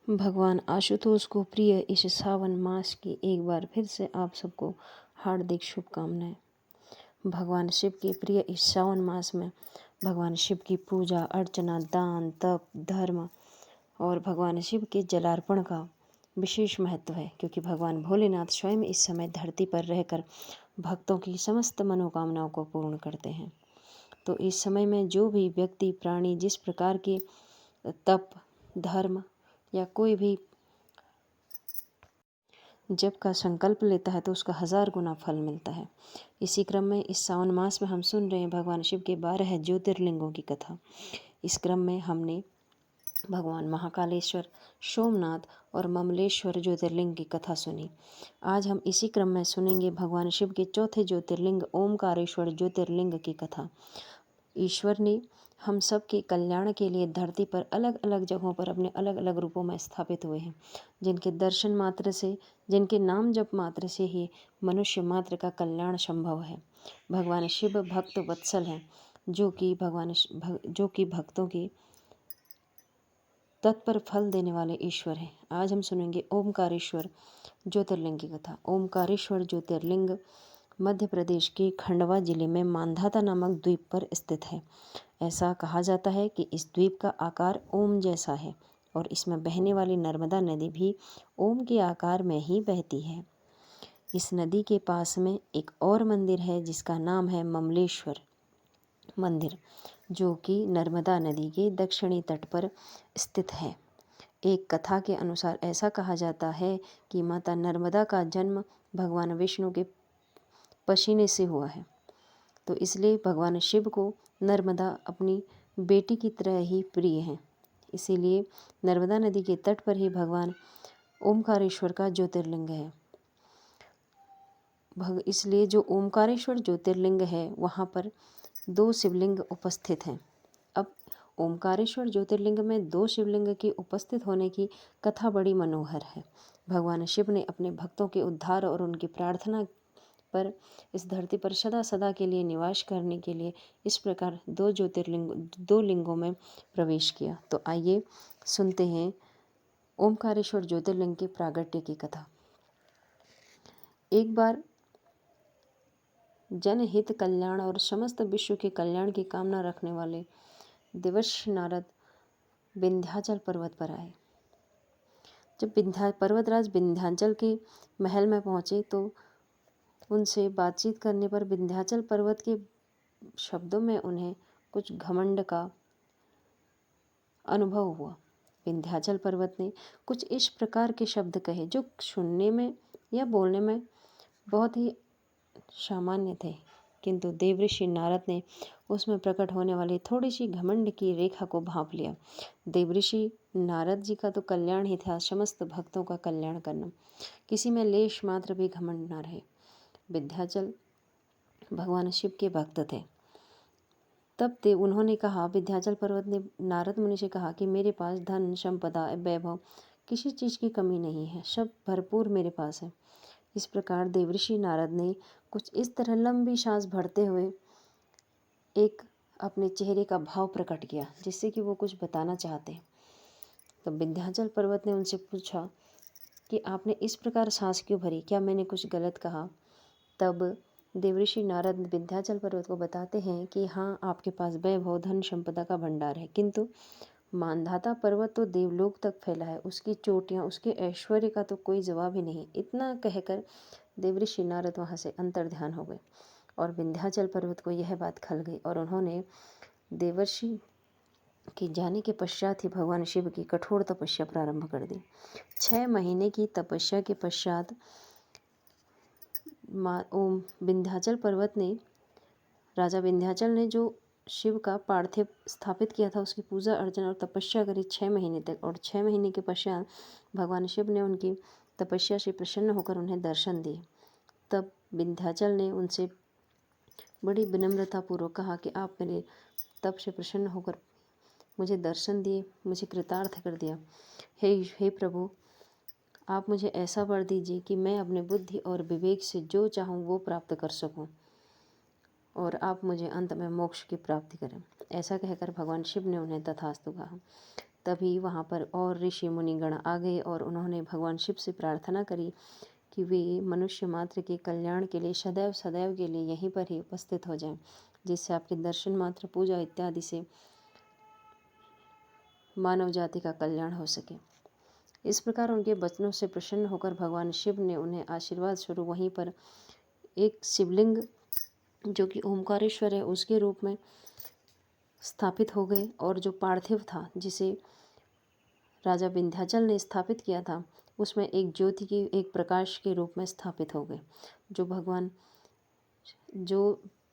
भगवान आशुतोष को प्रिय इस सावन मास की एक बार फिर से आप सबको हार्दिक शुभकामनाएं। भगवान शिव के प्रिय इस सावन मास में भगवान शिव की पूजा अर्चना, दान, तप, धर्म और भगवान शिव के जलार्पण का विशेष महत्व है, क्योंकि भगवान भोलेनाथ स्वयं इस समय धरती पर रहकर भक्तों की समस्त मनोकामनाओं को पूर्ण करते हैं। तो इस समय में जो भी व्यक्ति प्राणी जिस प्रकार के तप, धर्म या कोई भी जप का संकल्प लेता है तो उसका 1000 गुना फल मिलता है। इसी क्रम में इस सावन मास में हम सुन रहे हैं भगवान शिव के 12 ज्योतिर्लिंगों की कथा। इस क्रम में हमने भगवान महाकालेश्वर, सोमनाथ और ममलेश्वर ज्योतिर्लिंग की कथा सुनी। आज हम इसी क्रम में सुनेंगे भगवान शिव के चौथे ज्योतिर्लिंग ओमकारेश्वर ज्योतिर्लिंग की कथा। ईश्वर ने हम सब के कल्याण के लिए धरती पर अलग अलग जगहों पर अपने अलग अलग रूपों में स्थापित हुए हैं, जिनके दर्शन मात्र से, जिनके नाम जप मात्र से ही मनुष्य मात्र का कल्याण संभव है। भगवान शिव भक्त वत्सल हैं, जो कि भक्तों के तत्पर फल देने वाले ईश्वर हैं। आज हम सुनेंगे ओमकारेश्वर ज्योतिर्लिंग की कथा। ओमकारेश्वर ज्योतिर्लिंग मध्य प्रदेश के खंडवा जिले में मांधाता नामक द्वीप पर स्थित है। ऐसा कहा जाता है कि इस द्वीप का आकार ओम जैसा है और इसमें बहने वाली नर्मदा नदी भी ओम के आकार में ही बहती है। इस नदी के पास में एक और मंदिर है जिसका नाम है ममलेश्वर मंदिर, जो कि नर्मदा नदी के दक्षिणी तट पर स्थित है। एक कथा के अनुसार ऐसा कहा जाता है कि माता नर्मदा का जन्म भगवान विष्णु के पसीने से हुआ है, तो इसलिए भगवान शिव को नर्मदा अपनी बेटी की तरह ही प्रिय हैं। इसीलिए नर्मदा नदी के तट पर ही भगवान ओमकारेश्वर का ज्योतिर्लिंग है। इसलिए जो ओमकारेश्वर ज्योतिर्लिंग है वहाँ पर 2 शिवलिंग उपस्थित हैं। अब ओमकारेश्वर ज्योतिर्लिंग में 2 शिवलिंग के उपस्थित होने की कथा बड़ी मनोहर है। भगवान शिव ने अपने भक्तों के उद्धार और उनकी प्रार्थना पर इस धरती पर सदा सदा के लिए निवास करने के लिए इस प्रकार 2 लिंगों में प्रवेश किया। तो आइए सुनते हैं ओमकारेश्वर ज्योतिर्लिंग के प्रागट्य की कथा। एक बार जनहित कल्याण और समस्त विश्व के कल्याण की कामना रखने वाले देवर्षि नारद विंध्याचल पर्वत पर आए। जब पर्वतराज विंध्याचल के महल में पहुंचे तो उनसे बातचीत करने पर विंध्याचल पर्वत के शब्दों में उन्हें कुछ घमंड का अनुभव हुआ। विंध्याचल पर्वत ने कुछ इस प्रकार के शब्द कहे जो सुनने में या बोलने में बहुत ही सामान्य थे, किंतु देवऋषि नारद ने उसमें प्रकट होने वाली थोड़ी सी घमंड की रेखा को भांप लिया। देवऋषि नारद जी का तो कल्याण ही था, समस्त भक्तों का कल्याण करना, किसी में लेश मात्र भी घमंड न रहे। विंध्याचल भगवान शिव के भक्त थे। तब ते उन्होंने कहा, विंध्याचल पर्वत ने नारद मुनि से कहा कि मेरे पास धन, संपदा, वैभव किसी चीज़ की कमी नहीं है, सब भरपूर मेरे पास है। इस प्रकार देवऋषि नारद ने कुछ इस तरह लंबी सांस भरते हुए एक अपने चेहरे का भाव प्रकट किया, जिससे कि वो कुछ बताना चाहते। तब विंध्याचल पर्वत ने उनसे पूछा कि आपने इस प्रकार सांस क्यों भरी, क्या मैंने कुछ गलत कहा? तब देवऋषि नारद विंध्याचल पर्वत को बताते हैं कि हाँ, आपके पास वैभव, धन, संपदा का भंडार है, किंतु मांधाता पर्वत तो देवलोक तक फैला है, उसकी चोटियाँ, उसके ऐश्वर्य का तो कोई जवाब ही नहीं। इतना कहकर देवऋषि नारद वहाँ से अंतर्ध्यान हो गए और विंध्याचल पर्वत को यह बात खल गई और उन्होंने देवर्षि के जाने के पश्चात ही भगवान शिव की कठोर तपस्या प्रारंभ कर दी। 6 महीने की तपस्या के पश्चात ओम विंध्याचल पर्वत ने, राजा विंध्याचल ने जो शिव का पार्थिव स्थापित किया था, उसकी पूजा अर्चना और तपस्या करी 6 महीने तक, और 6 महीने के पश्चात भगवान शिव ने उनकी तपस्या से प्रसन्न होकर उन्हें दर्शन दिए। तब विंध्याचल ने उनसे बड़ी विनम्रतापूर्वक कहा कि आप मेरे तप से प्रसन्न होकर मुझे दर्शन दिए, मुझे कृतार्थ कर दिया। हे प्रभु, आप मुझे ऐसा वर दीजिए कि मैं अपने बुद्धि और विवेक से जो चाहूँ वो प्राप्त कर सकूँ और आप मुझे अंत में मोक्ष की प्राप्ति करें। ऐसा कहकर भगवान शिव ने उन्हें तथास्तु कहा। तभी वहाँ पर और ऋषि मुनिगण आ गए और उन्होंने भगवान शिव से प्रार्थना करी कि वे मनुष्य मात्र के कल्याण के लिए सदैव सदैव के लिए यहीं पर ही उपस्थित हो जाएं, जिससे आपके दर्शन मात्र, पूजा इत्यादि से मानव जाति का कल्याण हो सके। इस प्रकार उनके वचनों से प्रसन्न होकर भगवान शिव ने उन्हें आशीर्वाद स्वरूप वहीं पर एक शिवलिंग जो कि ओमकारेश्वर है उसके रूप में स्थापित हो गए, और जो पार्थिव था जिसे राजा विंध्याचल ने स्थापित किया था उसमें एक ज्योति की, एक प्रकाश के रूप में स्थापित हो गए। जो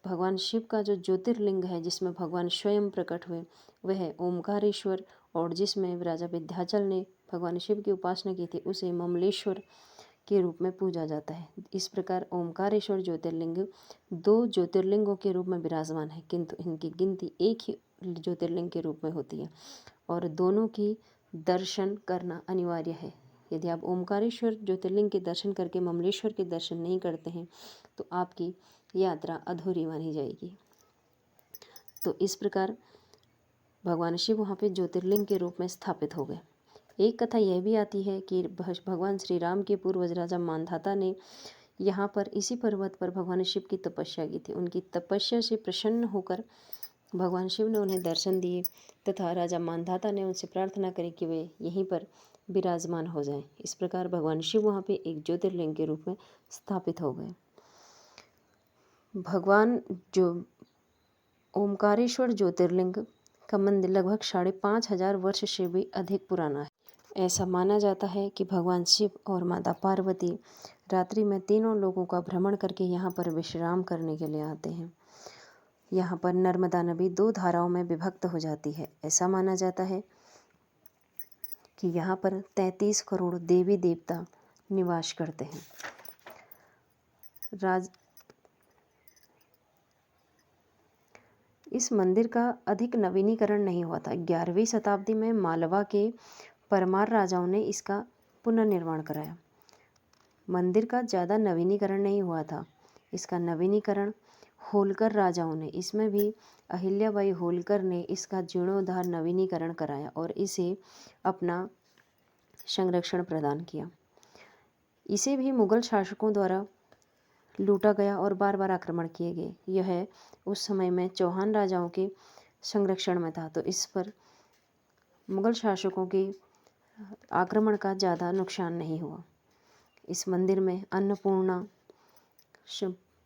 भगवान शिव का जो ज्योतिर्लिंग है जिसमें भगवान स्वयं प्रकट हुए वह है ओमकारेश्वर, और जिसमें राजा विंध्याचल ने भगवान शिव की उपासना की थी उसे ममलेश्वर के रूप में पूजा जाता है। इस प्रकार ओमकारेश्वर ज्योतिर्लिंग 2 ज्योतिर्लिंगों के रूप में विराजमान है, किंतु इनकी गिनती एक ही ज्योतिर्लिंग के रूप में होती है और दोनों की दर्शन करना अनिवार्य है। यदि आप ओमकारेश्वर ज्योतिर्लिंग के दर्शन करके ममलेश्वर के दर्शन नहीं करते हैं तो आपकी यात्रा अधूरी मानी जाएगी। तो इस प्रकार भगवान शिव वहाँ पे ज्योतिर्लिंग के रूप में स्थापित हो गए। एक कथा यह भी आती है कि भगवान श्री राम के पूर्वज राजा मांधाता ने यहाँ पर इसी पर्वत पर भगवान शिव की तपस्या की थी। उनकी तपस्या से प्रसन्न होकर भगवान शिव ने उन्हें दर्शन दिए तथा राजा मांधाता ने उनसे प्रार्थना करी कि वे यहीं पर विराजमान हो जाएं। इस प्रकार भगवान शिव वहाँ पे एक ज्योतिर्लिंग के रूप में स्थापित हो गए। भगवान जो ओमकारेश्वर ज्योतिर्लिंग का मंदिर लगभग 5,500 वर्ष से भी अधिक पुराना है। ऐसा माना जाता है कि भगवान शिव और माता पार्वती रात्रि में तीनों लोगों का भ्रमण करके यहाँ पर विश्राम करने के लिए आते हैं। यहाँ पर नर्मदा नदी 2 धाराओं में विभक्त हो जाती है। ऐसा माना जाता है कि यहाँ पर 33 करोड़ देवी देवता निवास करते हैं। इस मंदिर का अधिक नवीनीकरण नहीं हुआ था। 11वीं शताब्दी में मालवा के परमार राजाओं ने इसका पुनर्निर्माण कराया। मंदिर का ज़्यादा नवीनीकरण नहीं हुआ था। इसका नवीनीकरण होलकर राजाओं ने, इसमें भी अहिल्याबाई होलकर ने इसका जीर्णोद्धार नवीनीकरण कराया और इसे अपना संरक्षण प्रदान किया। इसे भी मुगल शासकों द्वारा लूटा गया और बार बार आक्रमण किए गए। यह उस समय में चौहान राजाओं के संरक्षण में था, तो इस पर मुगल शासकों के आक्रमण का ज़्यादा नुकसान नहीं हुआ। इस मंदिर में अन्नपूर्णा,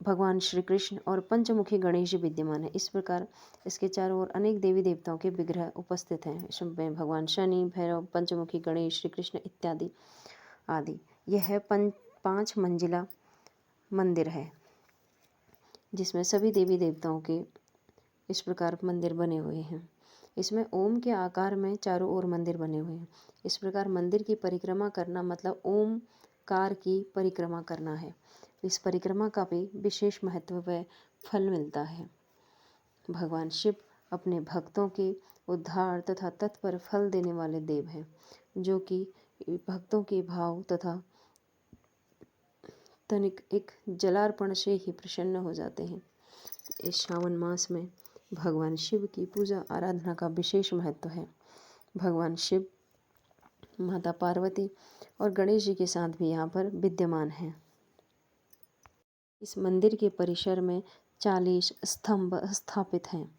भगवान श्री कृष्ण और पंचमुखी गणेश जी विद्यमान है। इस प्रकार इसके चारों ओर अनेक देवी देवताओं के विग्रह उपस्थित हैं। इसमें भगवान शनि, भैरव, पंचमुखी गणेश, श्री कृष्ण इत्यादि आदि। यह 5 मंजिला मंदिर है जिसमें सभी देवी देवताओं के इस प्रकार मंदिर बने हुए हैं। इसमें ओम के आकार में चारों ओर मंदिर बने हुए हैं। इस प्रकार मंदिर की परिक्रमा करना मतलब ओमकार की परिक्रमा करना है। इस परिक्रमा का भी विशेष महत्व व फल मिलता है। भगवान शिव अपने भक्तों के उद्धार तथा तत्पर फल देने वाले देव हैं, जो कि भक्तों के भाव तथा तनिक एक जलार्पण से ही प्रसन्न हो जाते हैं। इस श्रावण मास में भगवान शिव की पूजा आराधना का विशेष महत्व है। भगवान शिव, माता पार्वती और गणेश जी के साथ भी यहाँ पर विद्यमान हैं। इस मंदिर के परिसर में 40 स्तंभ स्थापित हैं,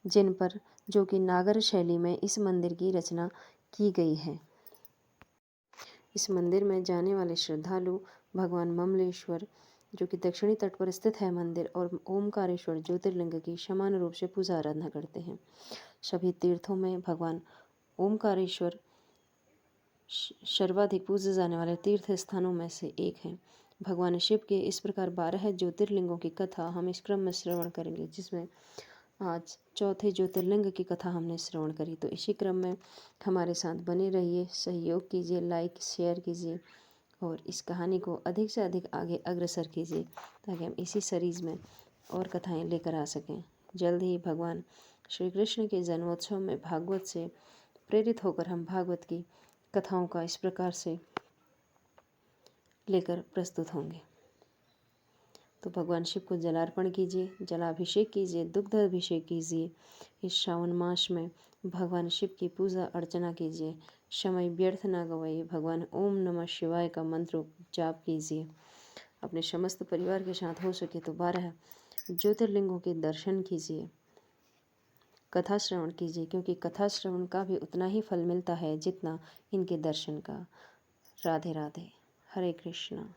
जिन पर जो कि नागर शैली में इस मंदिर की रचना की गई है। इस मंदिर में जाने वाले श्रद्धालु भगवान ममलेश्वर, जो कि दक्षिणी तट पर स्थित है मंदिर, और ओमकारेश्वर ज्योतिर्लिंग की समान रूप से पूजा आराधना करते हैं। सभी तीर्थों में भगवान ओमकारेश्वर सर्वाधिक पूजे जाने वाले तीर्थ स्थानों में से एक है। भगवान शिव के इस प्रकार 12 ज्योतिर्लिंगों की कथा हम इस क्रम में श्रवण करेंगे, जिसमें आज चौथे ज्योतिर्लिंग की कथा हमने श्रवण करी। तो इसी क्रम में हमारे साथ बने रहिए, सहयोग कीजिए, लाइक शेयर कीजिए और इस कहानी को अधिक से अधिक आगे अग्रसर कीजिए, ताकि हम इसी सीरीज़ में और कथाएं लेकर आ सकें। जल्द ही भगवान श्री कृष्ण के जन्मोत्सव में भागवत से प्रेरित होकर हम भागवत की कथाओं का इस प्रकार से लेकर प्रस्तुत होंगे। तो भगवान शिव को जलार्पण कीजिए, जलाभिषेक कीजिए, दुग्ध अभिषेक कीजिए। इस श्रावण मास में भगवान शिव की पूजा अर्चना कीजिए, समय व्यर्थ ना गवाइए। भगवान ओम नमः शिवाय का मंत्र जाप कीजिए। अपने समस्त परिवार के साथ हो सके तो 12 ज्योतिर्लिंगों के दर्शन कीजिए। कथा श्रवण कीजिए, क्योंकि कथा श्रवण का भी उतना ही फल मिलता है जितना इनके दर्शन का। राधे राधे। हरे कृष्णा।